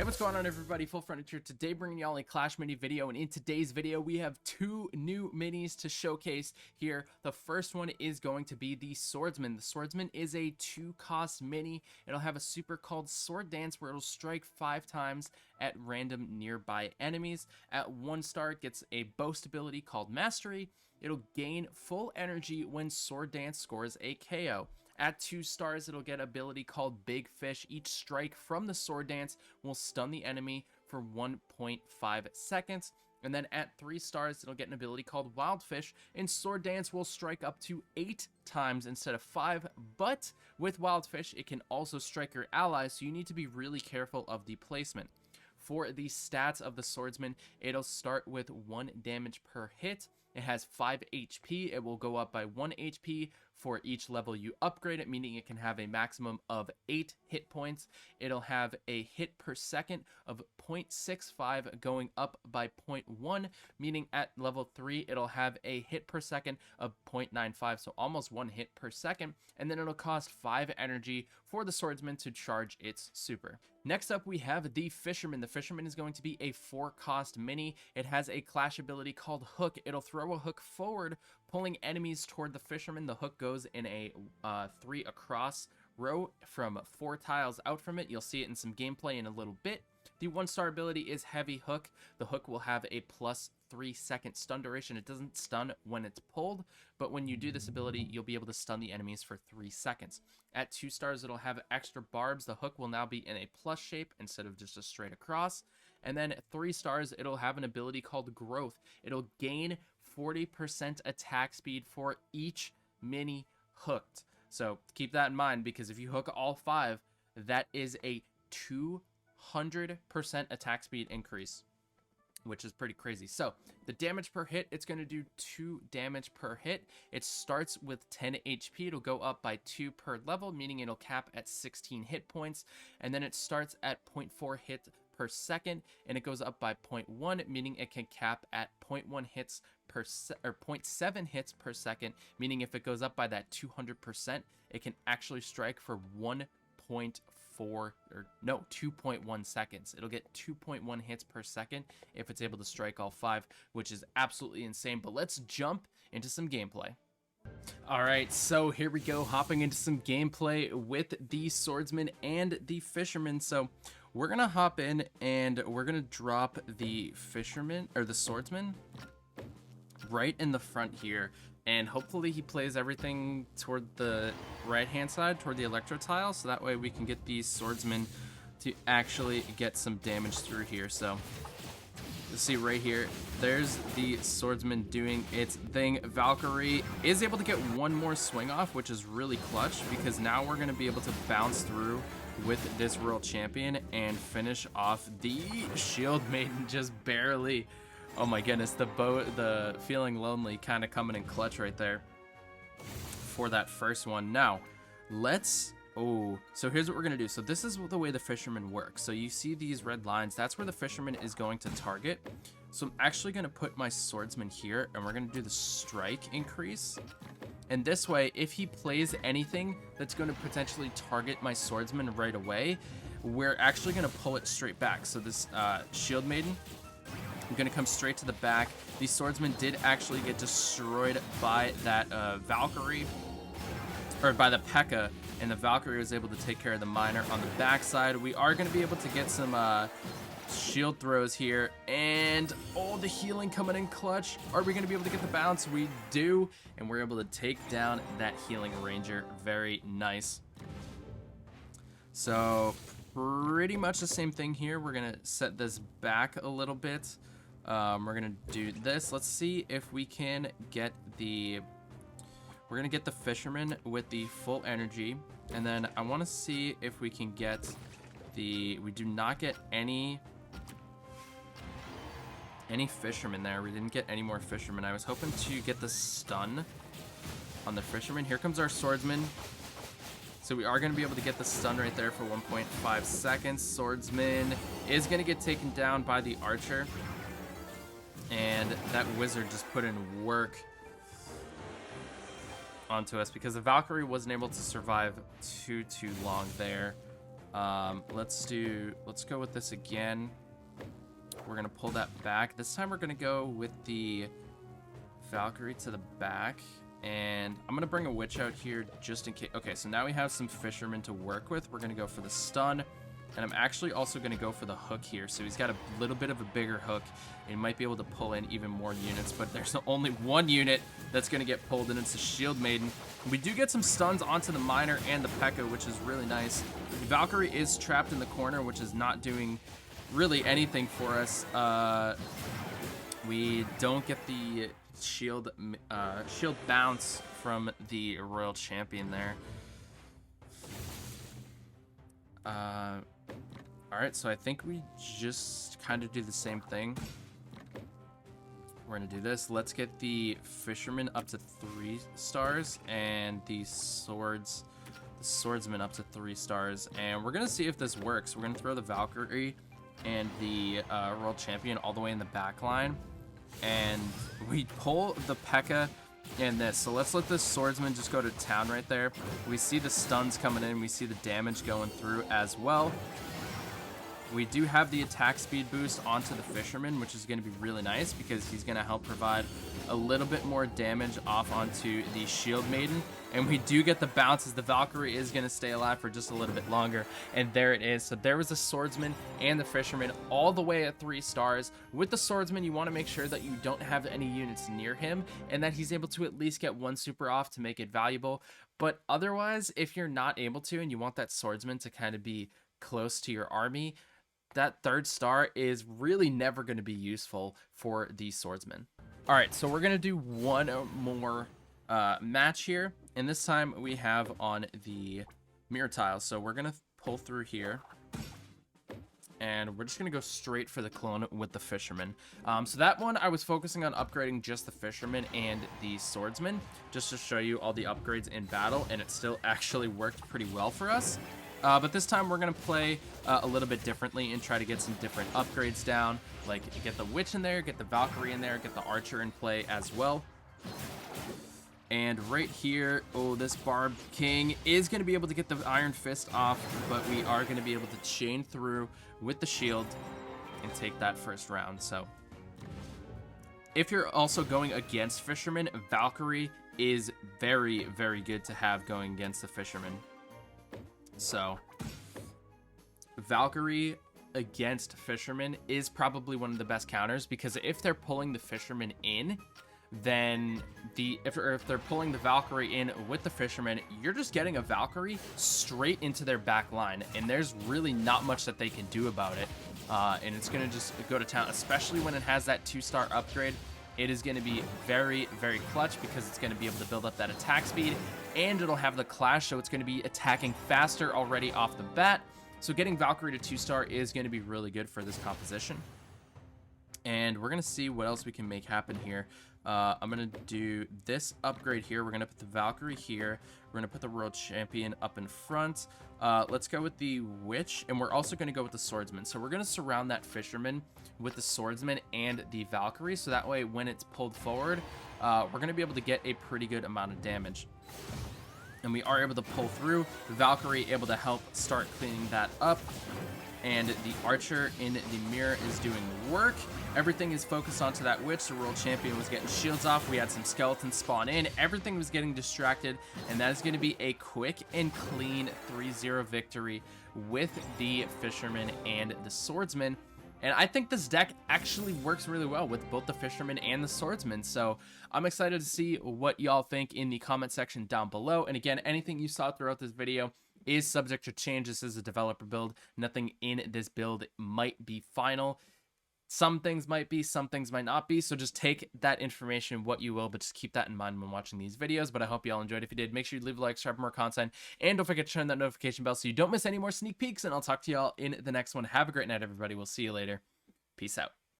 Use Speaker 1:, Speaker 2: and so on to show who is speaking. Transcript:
Speaker 1: Hey, what's going on, everybody? FullFrontage here today, bringing y'all a Clash mini video, and in today's video we have two new minis to showcase here. The first one is going to be the Swordsman. The Swordsman is a 2-cost mini. It'll have a super called Sword Dance where it'll strike 5 times at random nearby enemies. At 1 star, it gets a boast ability called Mastery. It'll gain full energy when Sword Dance scores a KO. At 2 stars, it'll get an ability called Big Fish. Each strike from the Sword Dance will stun the enemy for 1.5 seconds. And then at 3 stars, it'll get an ability called Wild Fish, and Sword Dance will strike up to 8 times instead of 5, but with Wild Fish, it can also strike your allies, so you need to be really careful of the placement. For the stats of the Swordsman, it'll start with 1 damage per hit. It has 5 HP. It will go up by 1 HP for each level you upgrade it, meaning it can have a maximum of 8 hit points. It'll have a hit per second of 0.65 going up by 0.1, meaning at level 3 it'll have a hit per second of 0.95, so almost 1 hit per second, and then it'll cost 5 energy for the Swordsman to charge its super. Next up, we have the Fisherman. The Fisherman is going to be a 4-cost mini. It has a clash ability called Hook. It'll throw a hook forward, pulling enemies toward the Fisherman. The hook goes in a 3 across row from 4 tiles out from it. You'll see it in some gameplay in a little bit. The 1-star ability is Heavy Hook. The hook will have a plus 3-second stun duration. It doesn't stun when it's pulled, but when you do this ability, you'll be able to stun the enemies for 3 seconds. At 2 stars, it'll have extra barbs. The hook will now be in a plus shape instead of just a straight across. And then at 3 stars, it'll have an ability called Growth. It'll gain 40% attack speed for each mini hooked. So keep that in mind, because if you hook all 5, that is a 200% attack speed increase, which is pretty crazy. So the damage per hit, it's going to do 2 damage per hit. It starts with 10 HP. It'll go up by 2 per level, meaning it'll cap at 16 hit points. And then it starts at 0.4 hit per second, and it goes up by 0.1, meaning it can cap at 0.1 hits per or 0.7 hits per second, meaning if it goes up by that 200%, it can actually strike for 2.1 seconds. It'll get 2.1 hits per second if it's able to strike all 5, which is absolutely insane. But let's jump into some gameplay. Alright, so here we go, hopping into some gameplay with the Swordsman and the Fisherman. So we're gonna hop in and we're gonna drop the Fisherman, or the Swordsman, right in the front here, and hopefully he plays everything toward the right hand side, toward the electro tile, so that way we can get these Swordsmen to actually get some damage through here. So you'll see right here, there's the Swordsman doing its thing. Valkyrie is able to get 1 more swing off, which is really clutch, because now we're going to be able to bounce through with this world champion and finish off the Shield Maiden just barely. Oh my goodness, the feeling lonely kind of coming in clutch right there for that first one. Now let's so here's what we're gonna do. So this is the way the Fisherman works. So you see these red lines, that's where the Fisherman is going to target. So I'm actually gonna put my Swordsman here, and we're gonna do the strike increase. And this way, if he plays anything that's going to potentially target my Swordsman right away, we're actually going to pull it straight back. So this Shield Maiden, I'm going to come straight to the back. The Swordsman did actually get destroyed by that Valkyrie, or by the Pekka, and the Valkyrie was able to take care of the miner on the backside. We are going to be able to get some shield throws here, and the healing coming in clutch. Are we going to be able to get the bounce? We do, and we're able to take down that healing ranger. Very nice. So pretty much the same thing here. We're going to set this back a little bit. We're going to do this. Let's see if we can get the... We're going to get the Fisherman with the full energy, and then I want to see if we can get the... We do not get any Fisherman there. We didn't get any more Fisherman. I was hoping to get the stun on the Fisherman. Here comes our Swordsman. So we are going to be able to get the stun right there for 1.5 seconds. Swordsman is going to get taken down by the Archer. And that Wizard just put in work onto us, because the Valkyrie wasn't able to survive too long there. Let's go with this again. We're gonna pull that back. This time we're gonna go with the Valkyrie to the back, and I'm gonna bring a witch out here just in case. Okay, so now we have some fishermen to work with. We're gonna go for the stun, and I'm actually also gonna go for the hook here. So he's got a little bit of a bigger hook, and he might be able to pull in even more units, but there's only one unit that's gonna get pulled, and it's the Shield Maiden. We do get some stuns onto the Miner and the Pekka, which is really nice. The Valkyrie is trapped in the corner, which is not doing really anything for us. We don't get the shield bounce from the Royal Champion there. Alright, so I think we just kind of do the same thing. We're gonna do this. Let's get the Fisherman up to 3 stars and the Swordsman up to 3 stars, and we're gonna see if this works. We're gonna throw the Valkyrie and the Royal Champion all the way in the back line, and we pull the Pekka in this. So let's let this Swordsman just go to town right there. We see the stuns coming in, we see the damage going through as well. We do have the attack speed boost onto the Fisherman, which is going to be really nice because he's going to help provide a little bit more damage off onto the Shield Maiden. And we do get the bounce as the Valkyrie is going to stay alive for just a little bit longer. And there it is. So there was the Swordsman and the Fisherman all the way at 3 stars. With the Swordsman, you want to make sure that you don't have any units near him and that he's able to at least get 1 super off to make it valuable. But otherwise, if you're not able to and you want that Swordsman to kind of be close to your army, that 3rd star is really never going to be useful for the Swordsman. All right, so we're going to do one more match here, and this time we have on the mirror tile. So we're going to pull through here, and we're just going to go straight for the clone with the Fisherman. So that one I was focusing on upgrading just the Fisherman and the Swordsman, just to show you all the upgrades in battle, and it still actually worked pretty well for us. But this time we're going to play a little bit differently and try to get some different upgrades down. Like get the Witch in there, get the Valkyrie in there, get the Archer in play as well. And right here, oh, this Barb King is going to be able to get the Iron Fist off, but we are going to be able to chain through with the shield and take that first round. So if you're also going against Fisherman, Valkyrie is very, very good to have going against the Fisherman. So Valkyrie against Fisherman is probably one of the best counters, because if they're pulling the Fisherman in, then if they're pulling the Valkyrie in with the Fisherman, you're just getting a Valkyrie straight into their back line, and there's really not much that they can do about it. And it's going to just go to town, especially when it has that 2-star upgrade. It is going to be very, very clutch because it's going to be able to build up that attack speed, and it'll have the clash, so it's going to be attacking faster already off the bat. So getting Valkyrie to 2-star is going to be really good for this composition. And we're going to see what else we can make happen here. I'm going to do this upgrade here. We're going to put the Valkyrie here. We're going to put the Royal Champion up in front. Let's go with the Witch, and we're also going to go with the Swordsman. So we're going to surround that Fisherman with the Swordsman and the Valkyrie, so that way when it's pulled forward, we're going to be able to get a pretty good amount of damage. And we are able to pull through. The Valkyrie able to help start cleaning that up. And the Archer in the mirror is doing work. Everything is focused onto that Witch. The Royal Champion was getting shields off. We had some skeletons spawn in. Everything was getting distracted. And that is going to be a quick and clean 3-0 victory with the Fisherman and the Swordsman. And I think this deck actually works really well with both the Fisherman and the Swordsman. So I'm excited to see what y'all think in the comment section down below. And again, anything you saw throughout this video is subject to change. This is a developer build. Nothing in this build might be final. Some things might be, some things might not be. So just take that information what you will, but just keep that in mind when watching these videos. But I hope you all enjoyed. If you did, make sure you leave a like, subscribe for more content, and don't forget to turn that notification bell so you don't miss any more sneak peeks. And I'll talk to y'all in the next one. Have a great night, everybody. We'll see you later. Peace out.